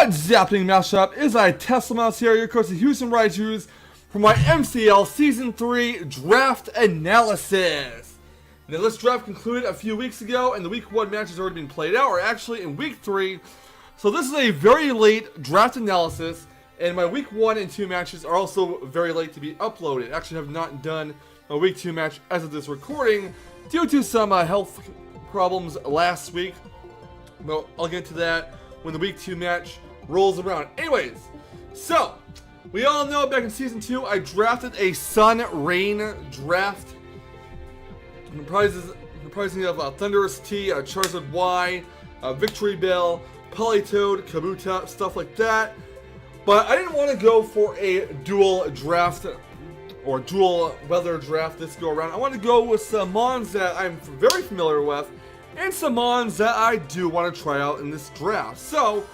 What's Zappening Mousetrap? Is I Teslamouse here, your coach of Houston Raichus for my MCL Season 3 Draft Analysis. Now this draft concluded a few weeks ago and the Week 1 match has already been played out, or actually in Week 3. So this is a very late draft analysis, and my Week 1 and 2 matches are also very late to be uploaded. Actually have not done a Week 2 match as of this recording due to some health problems last week. Well, I'll get to that when the Week 2 match rolls around. Anyways, so we all know back in Season 2, I drafted a Sun Rain draft. Comprising of Thunderous T, Charizard Y, Victory Bell, Politoed, Kabuto, stuff like that. But I didn't want to go for a dual draft or dual weather draft this go around. I want to go with some mons that I'm very familiar with and some mons that I do want to try out in this draft. So,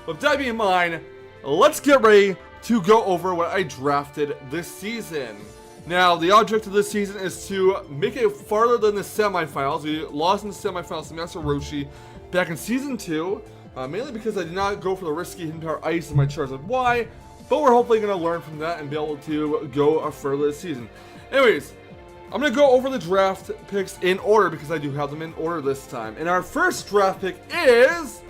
with that being in mind, let's get ready to go over what I drafted this season. Now, the object of this season is to make it farther than the semifinals. We lost in the semifinals to Master Roshi back in Season 2, mainly because I did not go for the risky Hidden Power Ice in my Charizard Y, but we're hopefully going to learn from that and be able to go further this season. Anyways, I'm going to go over the draft picks in order because I do have them in order this time. And our first draft pick is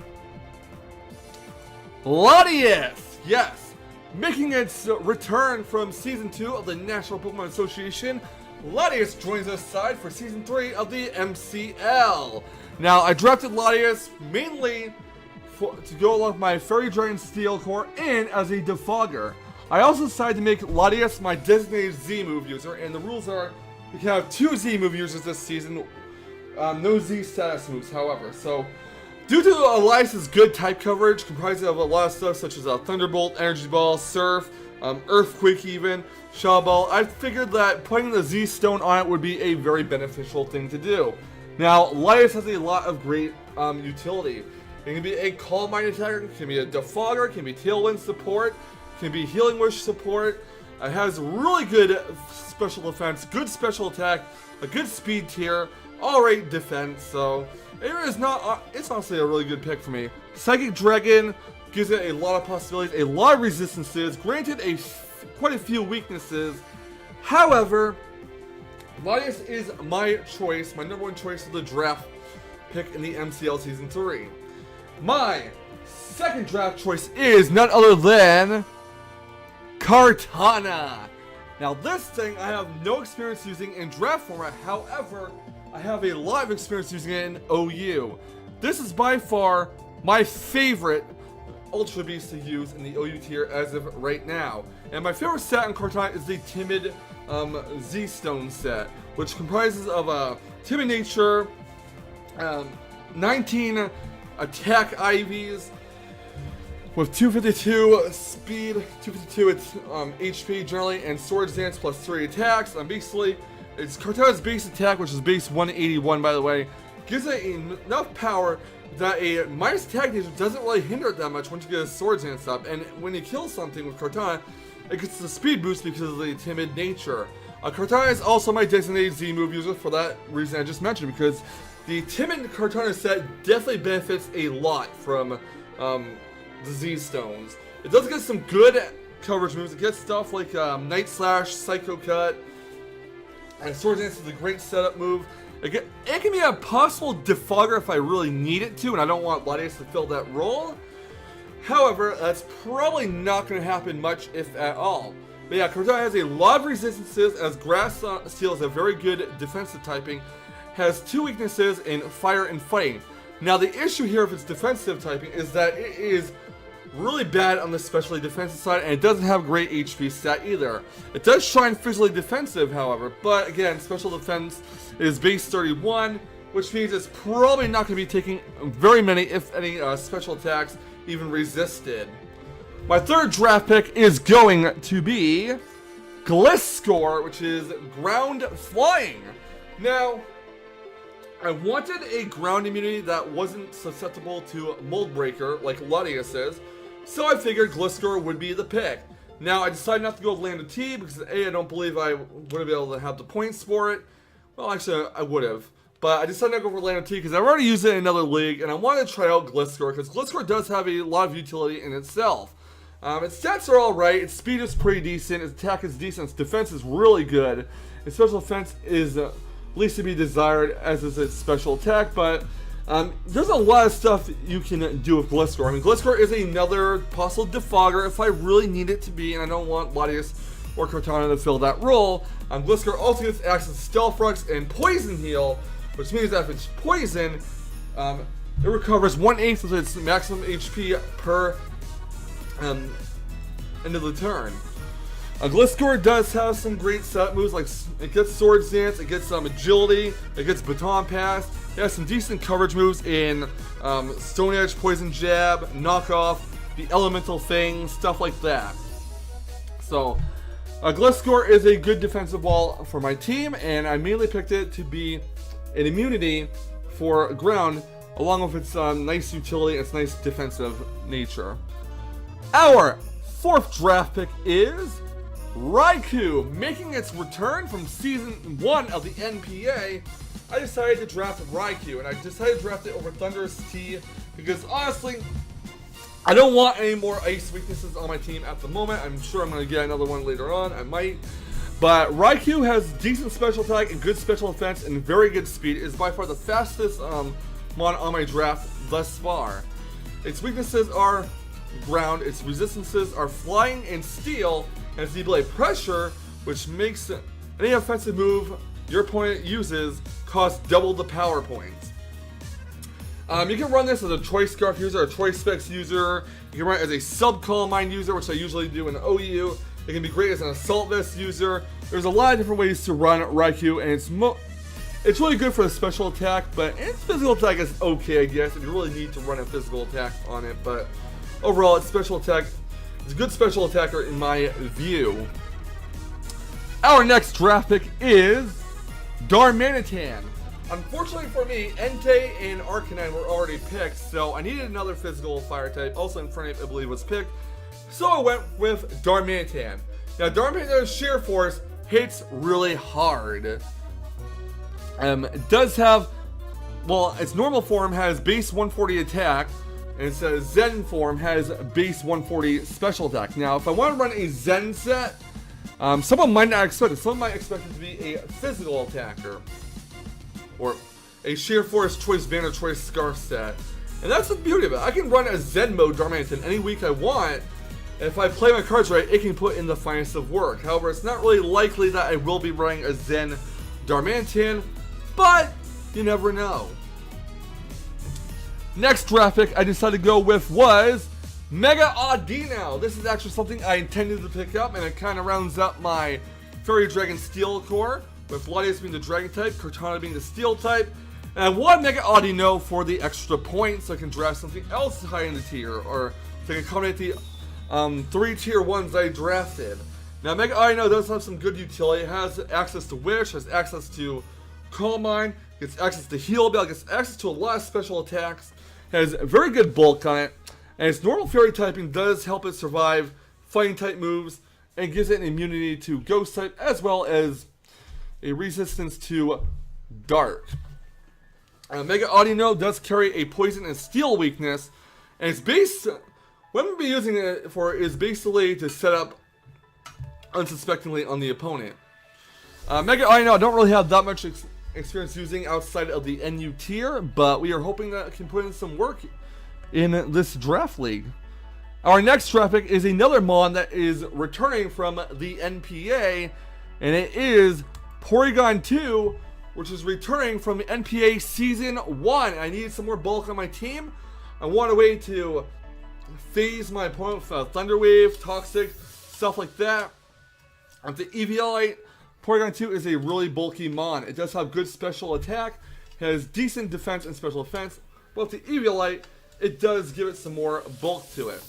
Latias. Yes, making its return from Season 2 of the National Pokemon Association, Latias joins us side for Season 3 of the MCL. Now, I drafted Latias mainly to go along with my Fairy Dragon Steel Core and as a Defogger. I also decided to make Latias my designated Z-move user, and the rules are you can have 2 Z-move users this season, no Z status moves, however. So, due to Elias's good type coverage, comprising of a lot of stuff such as Thunderbolt, Energy Ball, Surf, Earthquake even, Shadow Ball, I figured that putting the Z-Stone on it would be a very beneficial thing to do. Now, Latias has a lot of great utility. It can be a Calm Mind attacker, it can be a Defogger, it can be Tailwind support, it can be Healing Wish support. It has really good special defense, good special attack, a good speed tier, alright defense, so it's honestly a really good pick for me. Psychic Dragon gives it a lot of possibilities, a lot of resistances, granted quite a few weaknesses. However, Latias is my choice, my number 1 choice of the draft pick in the MCL Season 3. My second draft choice is none other than Kartana. Now this thing I have no experience using in draft format, however, I have a lot of experience using it in OU. This is by far my favorite Ultra Beast to use in the OU tier as of right now. And my favorite set on Kartana is the Timid Z-Stone set, which comprises of Timid Nature, 19 attack IVs, with 252 speed, 252 HP generally, and Swords Dance plus 3 attacks. Basically, it's Kartana's base attack, which is base 181 by the way, gives it enough power that a minus attack nature doesn't really hinder it that much once you get a Swords Dance up. And when you kill something with Kartana, it gets the speed boost because of the timid nature. Kartana is also my designated Z-move user for that reason I just mentioned, because the timid Kartana set definitely benefits a lot from the Z-Stones. It does get some good coverage moves. It gets stuff like Night Slash, Psycho Cut, and Sword Dance is a great setup move. It can be a possible Defogger if I really need it to, and I don't want Latias to fill that role. However, that's probably not going to happen much, if at all. But yeah, Kartana has a lot of resistances, as Grass Steel is a very good defensive typing, has 2 weaknesses in Fire and Fighting. Now the issue here with its defensive typing is that it is really bad on the specially defensive side, and it doesn't have great HP stat either. It does shine physically defensive, however, but again, special defense is base 31, which means it's probably not going to be taking very many, if any, special attacks even resisted. My third draft pick is going to be GlitchxCity, which is Ground Flying. Now, I wanted a ground immunity that wasn't susceptible to Mold Breaker like Latias is, so I figured GlitchxCity would be the pick. Now, I decided not to go with Lambda T because A, I don't believe I would have been able to have the points for it. Well, actually, I would have. But I decided to go for Lando T because I've already used it in another league, and I wanted to try out GlitchxCity because GlitchxCity does have a lot of utility in itself. Its stats are alright, its speed is pretty decent, its attack is decent, its defense is really good. Its special defense is least to be desired, as is its special attack, but there's a lot of stuff you can do with GlitchxCity. I mean, GlitchxCity is another possible defogger if I really need it to be, and I don't want Latias or Cortana to fill that role. GlitchxCity also gets access to Stealth Rocks and Poison Heal, which means that if it's poison, it recovers 1/8 of its maximum HP per end of the turn. GlitchxCity does have some great setup moves, like it gets Swords Dance, it gets some agility, it gets Baton Pass. It has some decent coverage moves in Stone Edge, Poison Jab, Knockoff, the Elemental Thing, stuff like that. So, GlitchxCity is a good defensive wall for my team, and I mainly picked it to be an immunity for ground, along with its nice utility and its nice defensive nature. Our fourth draft pick is Raichu. Making its return from Season 1 of the NPA, I decided to draft Raichu, and I decided to draft it over Thunderous T because, honestly, I don't want any more ice weaknesses on my team at the moment. I'm sure I'm going to get another one later on. I might. But Raichu has decent special attack and good special defense and very good speed. It is by far the fastest mon on my draft thus far. Its weaknesses are ground, its resistances are flying and steel, and its ability pressure, which makes any offensive move your opponent uses cost double the power points. You can run this as a Choice Scarf user, a Choice Specs user. You can run it as a Sub-Calm Mind user, which I usually do in OU. It can be great as an Assault Vest user. There's a lot of different ways to run Raichu, and it's really good for the special attack, but its physical attack is okay, I guess, if you really need to run a physical attack on it. But overall, its special attack is a good special attacker in my view. Our next draft pick is Darmanitan. Unfortunately for me, Entei and Arcanine were already picked, so I needed another physical fire type. Also, Infernape, I believe, was picked. So I went with Darmanitan. Now, Darmanitan's Sheer Force hits really hard. It does have, well, its normal form has base 140 attack, and its Zen form has base 140 special attack. Now, if I want to run a Zen set, someone might not expect it. Someone might expect it to be a physical attacker, or a Sheer Force Choice Band or Choice Scarf set. And that's the beauty of it. I can run a Zen mode Darmanitan any week I want. And if I play my cards right, it can put in the finest of work. However, it's not really likely that I will be running a Zen Darmanitan, but you never know. Next draft pick I decided to go with was Mega Audino. This is actually something I intended to pick up, and it kind of rounds up my Fairy Dragon Steel core, with Latias being the Dragon type, Cortana being the Steel type. And I want Mega Audino for the extra points so I can draft something else high in the tier, or so I can accommodate the 3 tier 1s I drafted. Now, Mega Audino does have some good utility. It has access to Wish, has access to Calm Mind, gets access to Heal Bell, gets access to a lot of special attacks, has very good bulk on it, and its normal fairy typing does help it survive fighting type moves, and gives it an immunity to Ghost type, as well as a resistance to Dark. Mega Audino does carry a Poison and Steel weakness, and its base, what I'm going to be using it for is basically to set up unsuspectingly on the opponent. Mega Audino I don't really have that much experience using outside of the NU tier, but we are hoping that it can put in some work in this draft league. Our next draft pick is another mon that is returning from the NPA, and it is Porygon 2, which is returning from the NPA Season 1. I needed some more bulk on my team. I want a way to phase my opponent with Thunder Wave, Toxic, stuff like that. With the Eviolite, Porygon 2 is a really bulky mon. It does have good special attack, has decent defense and special defense, but with the Eviolite, it does give it some more bulk to it.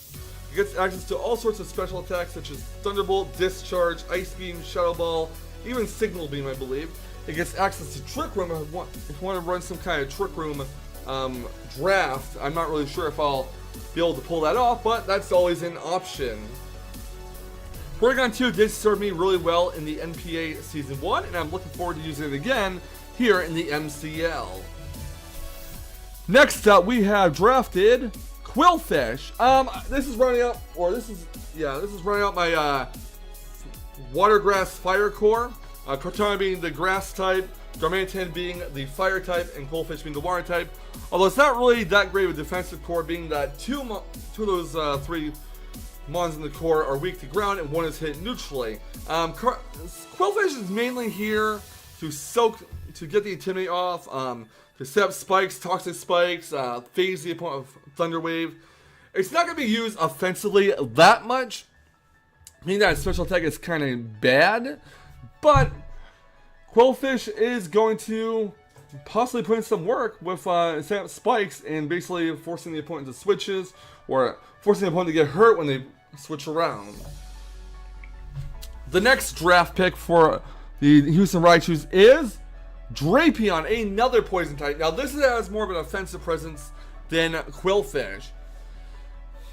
It gets access to all sorts of special attacks such as Thunderbolt, Discharge, Ice Beam, Shadow Ball, even Signal Beam, I believe. It gets access to Trick Room if you want to run some kind of Trick Room draft. I'm not really sure if I'll be able to pull that off, but that's always an option. Porygon 2 did serve me really well in the NPA Season 1, and I'm looking forward to using it again here in the MCL. Next up, we have drafted Qwilfish. This is running out, this is running out my Watergrass Fire Core. Kartana being the grass type, Darmanitan being the fire type, and Qwilfish being the water type. Although it's not really that great of a defensive core, being that two of those three mons in the core are weak to ground and one is hit neutrally. Qwilfish is mainly here to get the Intimidate off, to set up spikes, toxic spikes, phase the opponent of Thunder Wave. It's not going to be used offensively that much, meaning that special attack is kind of bad, but Qwilfish is going to possibly put in some work with setting up spikes and basically forcing the opponent to switches, or forcing the opponent to get hurt when they switch around. The next draft pick for the Houston Raichus is Drapion, another poison type. Now this has more of an offensive presence than Qwilfish.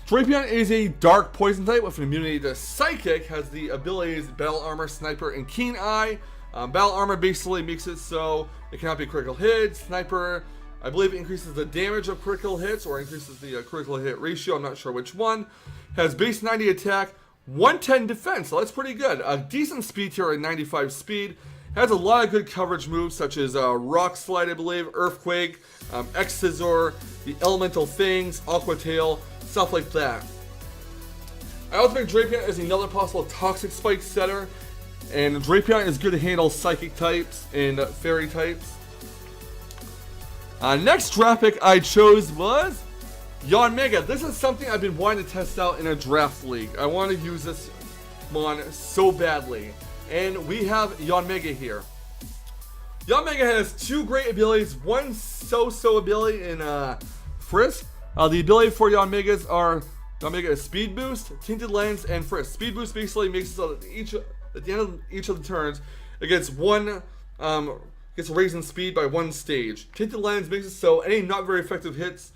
Drapion is a dark poison type with an immunity to Psychic, has the abilities Battle Armor, Sniper, and Keen Eye. Battle Armor basically makes it so it cannot be critical hit. Sniper, I believe, increases the damage of critical hits or increases the critical hit ratio. I'm not sure which one. Has base 90 attack, 110 defense, so that's pretty good. A decent speed tier at 95 speed. Has a lot of good coverage moves such as Rock Slide, I believe, Earthquake, X-Scissor, the Elemental Things, Aqua Tail, stuff like that. I also think Drapion is another possible Toxic Spike setter, and Drapion is good to handle Psychic types and Fairy types. Next draft pick I chose was Yanmega. This is something I've been wanting to test out in a draft league. I want to use this mon so badly. And we have Yanmega here. Yanmega has two great abilities, one so-so ability in Frisk. The ability for Yanmegas are Yanmega is Speed Boost, Tinted Lens, and Frisk. Speed Boost basically makes it so that at the end of each of the turns, it gets gets raised in speed by one stage. Tinted Lens makes it so any not very effective hits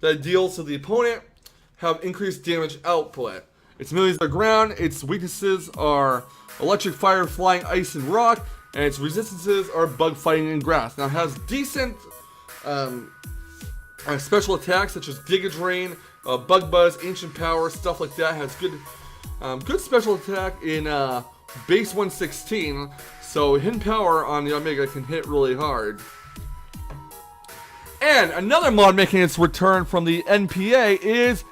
that it deals to the opponent have increased damage output. Its abilities are ground, its weaknesses are electric, fire, flying, ice, and rock, and its resistances are bug fighting and grass. Now it has decent special attacks such as Giga Drain, Bug Buzz, Ancient Power, stuff like that. It has good special attack in base 116, so Hidden Power on the Omega can hit really hard. And another mod making its return from the NPA is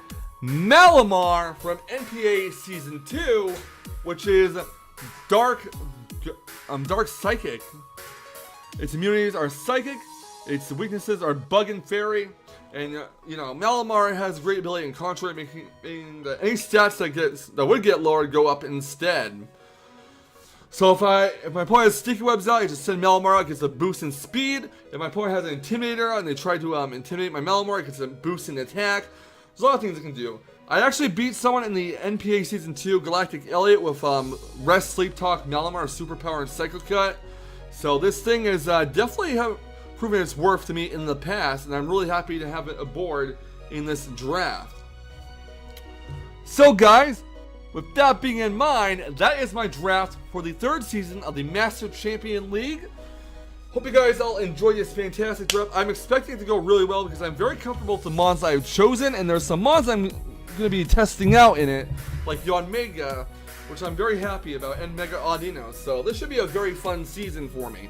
Malamar from NPA Season 2, which is Dark Psychic. Its immunities are Psychic, its weaknesses are Bug and Fairy, and Malamar has great ability in Contra, making that any stats that would get lowered go up instead. So if my opponent has Sticky Webs out, I just send Malamar out, it gets a boost in speed. If my opponent has an Intimidator and they try to intimidate my Malamar, it gets a boost in attack. There's a lot of things it can do. I actually beat someone in the NPA Season 2 Galactic Elliot with Rest, Sleep Talk, Malamar, Superpower, and Psycho Cut. So this thing is definitely proven its worth to me in the past, and I'm really happy to have it aboard in this draft. So guys, with that being in mind, that is my draft for the third season of the Master Champion League. Hope you guys all enjoy this fantastic draft. I'm expecting it to go really well because I'm very comfortable with the mons I've chosen, and there's some mons I'm going to be testing out in it, like Yanmega, which I'm very happy about, and Mega Audino. So this should be a very fun season for me.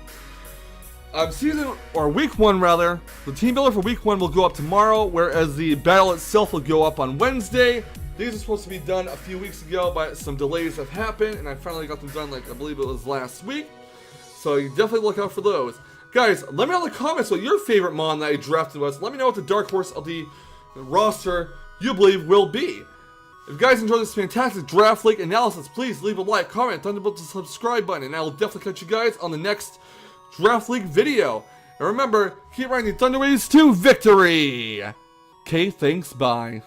Week 1 rather, the team builder for week 1 will go up tomorrow, whereas the battle itself will go up on Wednesday. These are supposed to be done a few weeks ago, but some delays have happened, and I finally got them done, I believe it was last week. So you definitely look out for those. Guys, let me know in the comments what your favorite mon that I drafted was. Let me know what the dark horse of the roster you believe will be. If you guys enjoyed this fantastic draft league analysis, please leave a like, comment, thunderbolt the subscribe button, and I will definitely catch you guys on the next draft league video. And remember, keep riding the Thunder Waves to victory! Okay, thanks, bye.